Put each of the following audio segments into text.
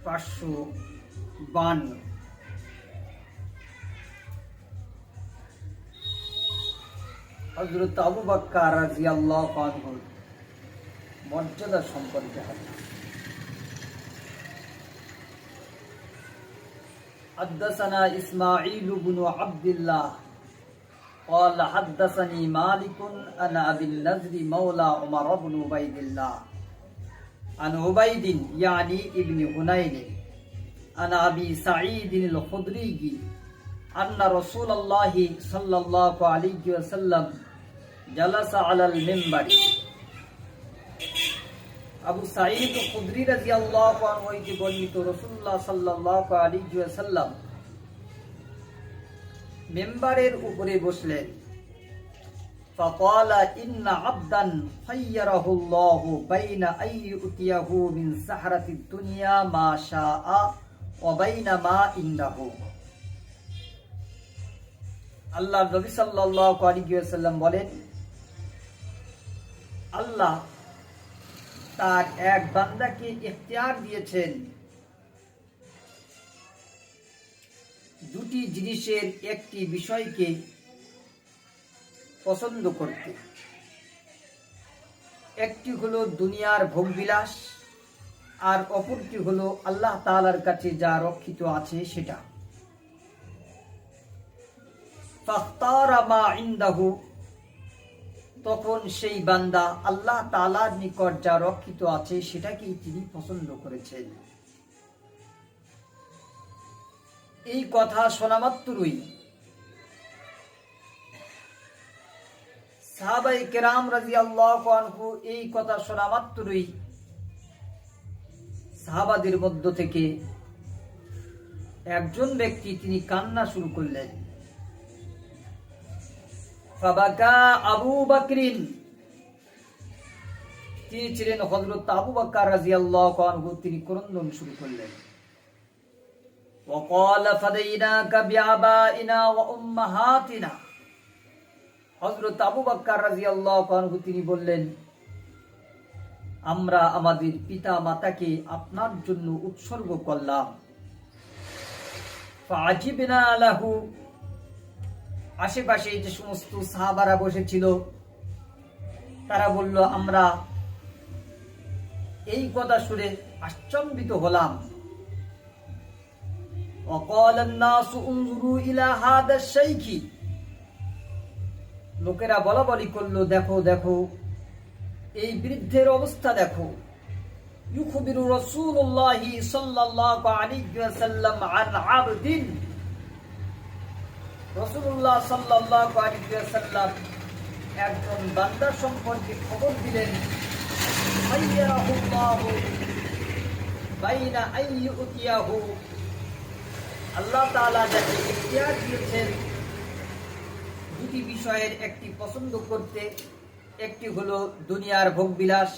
552। হযরত আবু বকর রাদিয়াল্লাহু আনহু মর্যাদা সম্পর্কে হাদিস। حدثنا إسماعيل بن عبد الله قال حدثني مالك عن أبي النضر مولى عمر بن عبيد الله عن عبيد يعني ابن هنين عن أبي سعيد الخدري أن رسول الله صلى الله عليه وسلم جلس على المنبر। আবু সাঈদ খুদরি রাদিয়াল্লাহু আনহু হইতে বর্ণিত, রাসূলুল্লাহ সাল্লাল্লাহু আলাইহি ওয়াসাল্লাম মিম্বারের উপরে বসলেন। ফাকালা ইন্না আবদান খায়্যারাহুল্লাহু বাইনা আইয়ুতিয়াহু মিন সাহরাতিদ দুনিয়া মা শাআ ওয়া বাইনা মা ইনদাহু। আল্লাহর নবী সাল্লাল্লাহু আলাইহি ওয়াসাল্লাম বলেন, আল্লাহ তার এক বান্দাকে ইখতিয়ার দিয়েছেন দুটি জিনিসের একটি বিষয়কে পছন্দ করতে। একটি হলো দুনিয়ার ভোগবিলাস, আর অপরটি হলো আল্লাহ তাআলার কাছে যা রক্ষিত আছে সেটা। ফাখতারা মা ইনদাহু, তখন সেই বান্দা আল্লাহ তাআলার নিকট যা রক্ষিত আছে সেটাকেই তিনি পছন্দ করেছেন। এই কথা শোনা মাত্রই সাহাবায়ে কেরাম রাদিয়াল্লাহু আনহু এই কথা শোনা মাত্রই সাহাবাদের মধ্য থেকে একজন ব্যক্তি তিনি কান্না শুরু করলেন। ফাবাকা আবু বকরিন, তিনি ছিলেন হযরত আবু বকর রাদিয়াল্লাহু আনহু, তিনি ক্রন্দন শুরু করলেন। ওয়াকালা ফাদাইনাকা বিআবাইনা ওয়া উম্মাহাতিনা, হযরত আবু বকর রাদিয়াল্লাহু আনহু তিনি বললেন, আমরা আমাদের পিতা মাতাকে আপনার জন্য উৎসর্গ করলাম। ফাআজিবনা লাহু, আশেপাশে যে সমস্ত সাহাবারা বসেছিল তারা বলল, আমরা এই কথা শুনে আশ্চর্যিত হলাম। وقال الناس انظروا الى هذا الشيخ, লোকেরা বলা বলি করলো, দেখো দেখো এই বৃদ্ধের অবস্থা দেখো। ইউখবিরু রাসূলুল্লাহ সাল্লাল্লাহু আলাইহি ওয়াসাল্লাম আন আবদিন, রাসূলুল্লাহ সাল্লাল্লাহু আলাইহি ওয়াসাল্লাম একজন বান্দা সম্পর্কে খবর দিলেন। খায়্যারাহুল্লাহু বাইনা আইয়ুতিয়াহু, আল্লাহ তাআলা যাকে ইখতিয়ার দিয়েছেন দুটি বিষয়ের একটি পছন্দ করতে। একটি হলো দুনিয়ার ভোগবিলাস,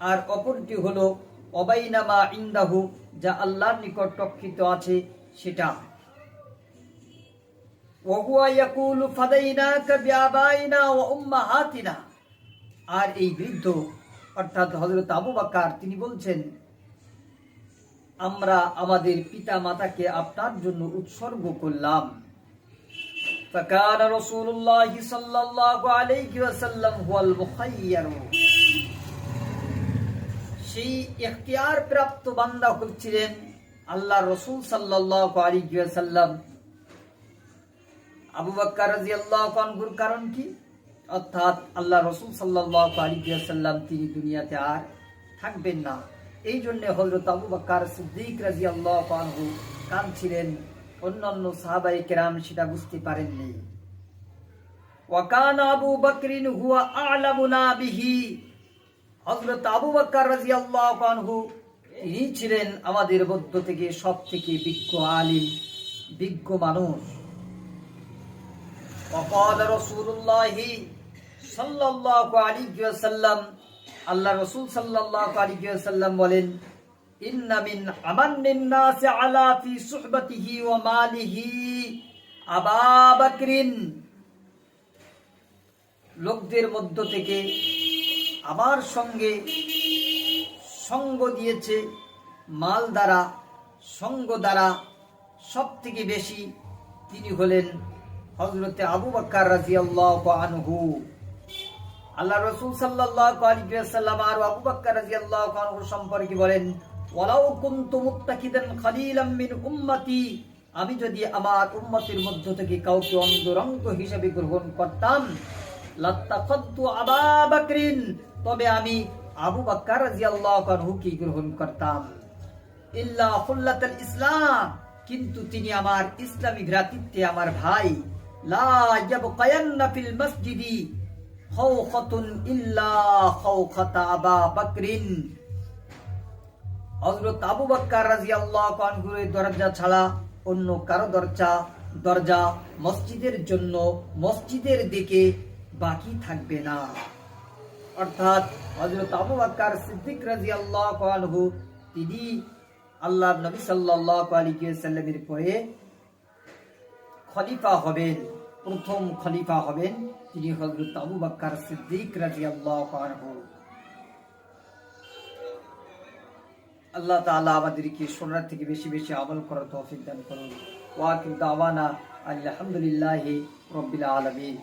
আর অপরটি হলো ওয়াবাইনা মা ইনদাহু, যা আল্লাহর নিকট রক্ষিত আছে সেটা। ওয়াহুয়া ইয়াকুলু ফাদাইনাকা বিআবাইনা ওয়া উম্মাহাতিনা, আর এই বৃদ্ধ অর্থাৎ হযরত আবু বকর তিনি বলছেন, আমরা আমাদের পিতা মাতাকে আপনার জন্য উৎসর্গ করলাম। ফাকানা রাসূলুল্লাহ সাল্লাল্লাহু আলাইহি ওয়াসাল্লাম হুয়াল মুখায়্যার, সেই ইখতিয়ার প্রাপ্ত বান্দা হচ্ছিলেন আল্লাহ রাসূল সাল্লাল্লাহু আলাইহি ওয়াসাল্লাম। আবু বকর রাদিয়াল্লাহু আনহুর কারণ কি? অর্থাৎ আল্লাহ রাসূল সাল্লাল্লাহু আলাইহি ওয়াসাল্লাম তিনি দুনিয়াতে আর থাকবেন না, এই জন্য হযরত আবু বকর সিদ্দিক রাদিয়াল্লাহু আনহু কাঁদছিলেন। অন্যান্য সাহাবায়ে কেরাম সেটা বুঝতে পারেননি। ওয়া কানা আবু বকরিন হুয়া আ'লামুনা বিহি, হযরত আবু বকর রাদিয়াল্লাহু আনহু তিনি ছিলেন আমাদের মধ্য থেকে সবথেকে বিজ্ঞ আলিম, বিজ্ঞ মানুষ। وقال رسول الله صلى الله عليه وسلم, আল্লাহ রাসূল সাল্লাল্লাহু আলাইহি ওয়াসাল্লাম বলেন, ইন্না মিন আমান্নিন নাসি আলা ফি সুহবাতিহি ওয়া মালিহি আবু বকরিন, লোকদের মধ্য থেকে আমার সঙ্গে সঙ্গ দিয়েছে মাল দ্বারা সঙ্গ দ্বারা সব থেকে বেশি তিনি হলেন হযরতে আবু বকর রাদিয়াল্লাহু আনহু। আল্লাহ রাসূল সাল্লাল্লাহু আলাইহি ওয়াসাল্লাম আর আবু বকর রাদিয়াল্লাহু আনহু সম্পর্কে বলেন, ওয়ালাউ কুনতু মুত্তাকিদান খালিলাম মিন উম্মতি, আমি যদি আমার উম্মতের মধ্য থেকে কাউকে অন্তরঙ্গ হিসেবে গ্রহণ করতাম, লাত্তাখাদতু আবু বকরিন, তবে আমি আবু বকর রাদিয়াল্লাহু আনহু কি গ্রহণ করতাম। ইল্লা খুল্লাতুল ইসলাম, কিন্তু তিনি আমার ইসলামী ভ্রাতৃত্বে আমার ভাই। লা ইয়াবকায়ান্না ফিল মসজিদি খাওখাতুন ইল্লা খাওখাতা আবু বকরিন, হযরত আবু বকর রাদিয়াল্লাহু আনহুর দরজা ছাড়া অন্য কারো দরজা মসজিদের জন্য মসজিদের দিকে বাকি থাকবে না। অর্থাৎ হযরত আবু বকর সিদ্দিক রাদিয়াল্লাহু আনহু তিনি আল্লাহর নবী সাল্লাল্লাহু আলাইহি ওয়াসাল্লামের পরে খলিফা হবেন, প্রথম খলিফা হবেন তিনি হযরত আবু বকর সিদ্দিক রাদিয়াল্লাহু আনহু। আল্লাহ তাআলা আমাদেরকে শোনার থেকে বেশি বেশি আমল করার তৌফিক দান করুন। ওয়া আখিরু দাওয়ানা আলহামদুলিল্লাহি রাব্বিল আলামিন।